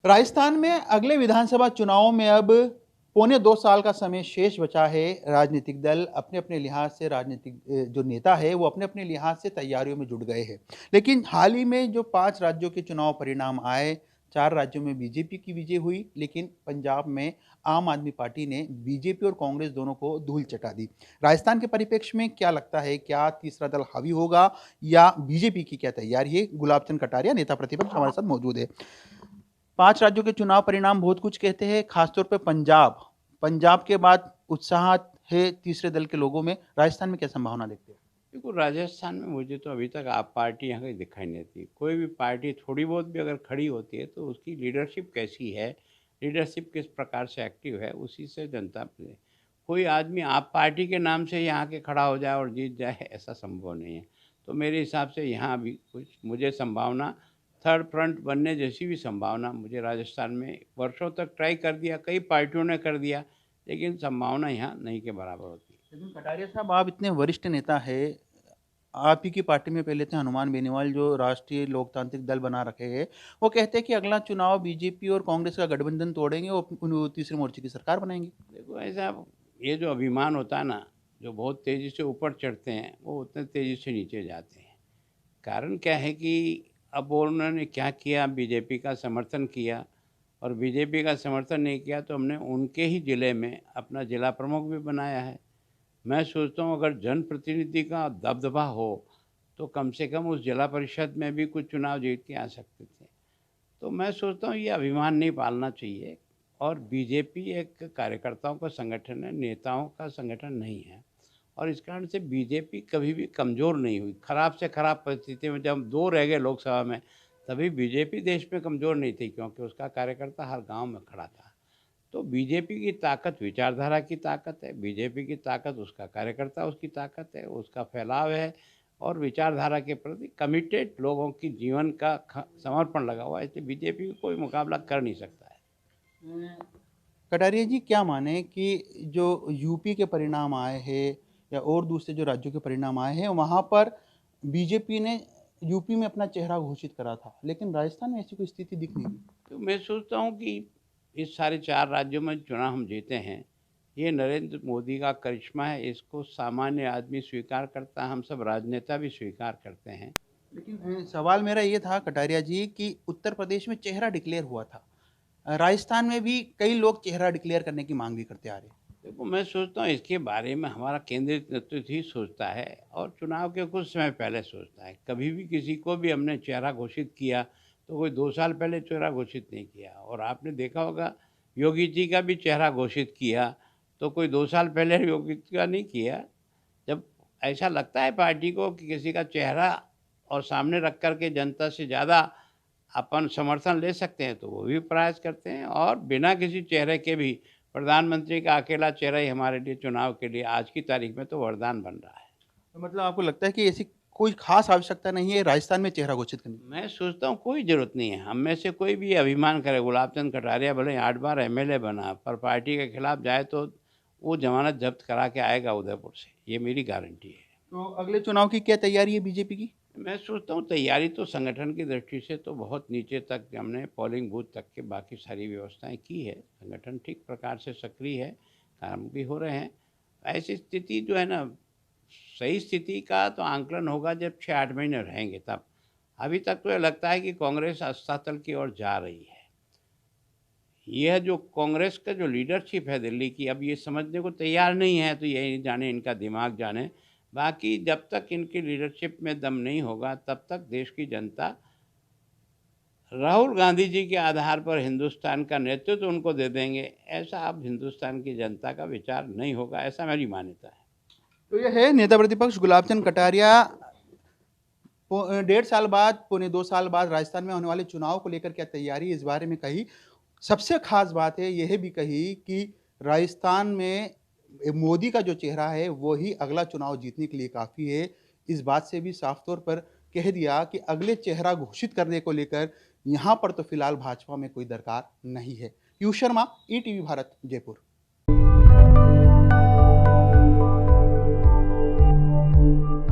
राजस्थान में अगले विधानसभा चुनावों में अब पौने 2 साल का समय शेष बचा है। राजनीतिक दल अपने-अपने लिहाज से जो नेता है वो अपने-अपने लिहाज से तैयारियों में जुट गए हैं। लेकिन हाल ही में जो 5 राज्यों के चुनाव परिणाम आए, 4 राज्यों में बीजेपी की विजय हुई, लेकिन पंजाब में आम आदमी पार्टी ने बीजेपी और कांग्रेस दोनों को धूल चटा दी। राजस्थान के परिप्रेक्ष्य में क्या लगता है, क्या तीसरा दल हावी होगा या बीजेपी की क्या तैयारी है? गुलाब चंद कटारिया नेता प्रतिपक्ष हमारे साथ मौजूद है। 5 राज्यों के चुनाव परिणाम बहुत कुछ कहते हैं, खासतौर पे पंजाब। पंजाब के बाद उत्साह है तीसरे दल के लोगों में। राजस्थान में क्या संभावना देखते हैं? देखो, राजस्थान में मुझे तो अभी तक आप पार्टी यहाँ कहीं दिखाई नहीं देती। कोई भी पार्टी थोड़ी बहुत भी अगर खड़ी होती है तो उसकी लीडरशिप कैसी है, लीडरशिप किस प्रकार से एक्टिव है, उसी से जनता पे कोई आदमी आप पार्टी के नाम से यहाँ के खड़ा हो जाए और जीत जाए, ऐसा संभव नहीं है। तो मेरे हिसाब से यहाँ अभी कुछ मुझे संभावना थर्ड फ्रंट बनने जैसी भी संभावना मुझे राजस्थान में वर्षों तक ट्राई कर दिया, कई पार्टियों ने कर दिया, लेकिन संभावना यहाँ नहीं के बराबर होती है। लेकिन कटारिया साहब, आप इतने वरिष्ठ नेता हैं, आप ही की पार्टी में पहले थे हनुमान बेनीवाल जो राष्ट्रीय लोकतांत्रिक दल बना रखे हैं। वो कहते हैं कि अगला चुनाव बीजेपी और कांग्रेस का गठबंधन तोड़ेंगे और तीसरे मोर्चे की सरकार बनाएँगे। देखो, ऐसा ये जो अभिमान होता है ना, जो बहुत तेज़ी से ऊपर चढ़ते हैं वो उतने तेज़ी से नीचे जाते हैं। कारण क्या है कि अब वो उन्होंने क्या किया, बीजेपी का समर्थन किया, और बीजेपी का समर्थन नहीं किया तो हमने उनके ही ज़िले में अपना ज़िला प्रमुख भी बनाया है। मैं सोचता हूँ अगर जनप्रतिनिधि का दबदबा हो तो कम से कम उस ज़िला परिषद में भी कुछ चुनाव जीत के आ सकते थे। तो मैं सोचता हूँ ये अभिमान नहीं पालना चाहिए, और बीजेपी एक कार्यकर्ताओं का संगठन है, नेताओं का संगठन नहीं है। और इस कारण से बीजेपी कभी भी कमज़ोर नहीं हुई। खराब से खराब परिस्थिति में जब हम 2 रह गए लोकसभा में, तभी बीजेपी देश में कमज़ोर नहीं थी, क्योंकि उसका कार्यकर्ता हर गाँव में खड़ा था। तो बीजेपी की ताकत विचारधारा की ताकत है, बीजेपी की ताकत उसका कार्यकर्ता, उसकी ताकत है, उसका फैलाव है, और विचारधारा के प्रति कमिटेड लोगों की जीवन का समर्पण लगा हुआ है, इसलिए बीजेपी को कोई मुकाबला कर नहीं सकता है। कटारिया जी, क्या माने कि जो यूपी के परिणाम आए हैं या और दूसरे जो राज्यों के परिणाम आए हैं, वहाँ पर बीजेपी ने यूपी में अपना चेहरा घोषित करा था, लेकिन राजस्थान में ऐसी कोई स्थिति दिख नहीं रही। तो मैं सोचता हूँ कि इस सारे 4 राज्यों में चुनाव हम जीते हैं, ये नरेंद्र मोदी का करिश्मा है, इसको सामान्य आदमी स्वीकार करता है, हम सब राजनेता भी स्वीकार करते हैं। लेकिन सवाल मेरा ये था कटारिया जी कि उत्तर प्रदेश में चेहरा डिक्लेयर हुआ था। राजस्थान में भी कई लोग चेहरा डिक्लेयर करने की मांग भी करते आ रहे हैं। देखो, मैं सोचता हूँ इसके बारे में हमारा केंद्रीय नेतृत्व ही सोचता है, और चुनाव के कुछ समय पहले सोचता है। कभी भी किसी को भी हमने चेहरा घोषित किया तो कोई 2 साल पहले चेहरा घोषित नहीं किया, और आपने देखा होगा योगी जी का भी चेहरा घोषित किया तो कोई 2 साल पहले योगी जी का नहीं किया। जब ऐसा लगता है पार्टी को कि किसी का चेहरा और सामने रख कर के जनता से ज़्यादा अपन समर्थन ले सकते हैं तो वो भी प्रयास करते हैं, और बिना किसी चेहरे के भी प्रधानमंत्री का अकेला चेहरा ही हमारे लिए चुनाव के लिए आज की तारीख में तो वरदान बन रहा है। तो मतलब आपको लगता है कि ऐसी कोई खास आवश्यकता नहीं है राजस्थान में चेहरा घोषित करने की? मैं सोचता हूँ कोई ज़रूरत नहीं है, हम में से कोई भी ये अभिमान करे, गुलाब चंद कटारिया भले ही 8 बार एमएलए बना, पर पार्टी के खिलाफ जाए तो वो ज़मानत जब्त करा के आएगा उदयपुर से, ये मेरी गारंटी है। तो अगले चुनाव की क्या तैयारी है बीजेपी की? मैं सोचता हूँ तैयारी तो संगठन की दृष्टि से तो बहुत नीचे तक हमने पोलिंग बूथ तक के बाकी सारी व्यवस्थाएं की है। संगठन ठीक प्रकार से सक्रिय है, काम भी हो रहे हैं। ऐसी स्थिति जो है ना, सही स्थिति का तो आंकलन होगा जब 6-8 महीने रहेंगे तब। अभी तक तो ये लगता है कि कांग्रेस अस्तातल की ओर जा रही है। यह जो कांग्रेस का जो लीडरशिप है दिल्ली की, अब ये समझने को तैयार नहीं है, तो यही जाने इनका दिमाग जाने। बाकी जब तक इनकी लीडरशिप में दम नहीं होगा तब तक देश की जनता राहुल गांधी जी के आधार पर हिंदुस्तान का नेतृत्व उनको दे देंगे, ऐसा अब हिंदुस्तान की जनता का विचार नहीं होगा, ऐसा मेरी मान्यता है। तो ये है नेता प्रतिपक्ष गुलाब चंद कटारिया। 1.5 साल बाद, पौने 2 साल बाद राजस्थान में होने वाले चुनाव को लेकर क्या तैयारी, इस बारे में कही। सबसे खास बात है यह भी कही कि राजस्थान में मोदी का जो चेहरा है वो ही अगला चुनाव जीतने के लिए काफ़ी है। इस बात से भी साफ तौर पर कह दिया कि अगले चेहरा घोषित करने को लेकर यहाँ पर तो फिलहाल भाजपा में कोई दरकार नहीं है। पीयूष शर्मा, ईटीवी भारत, जयपुर।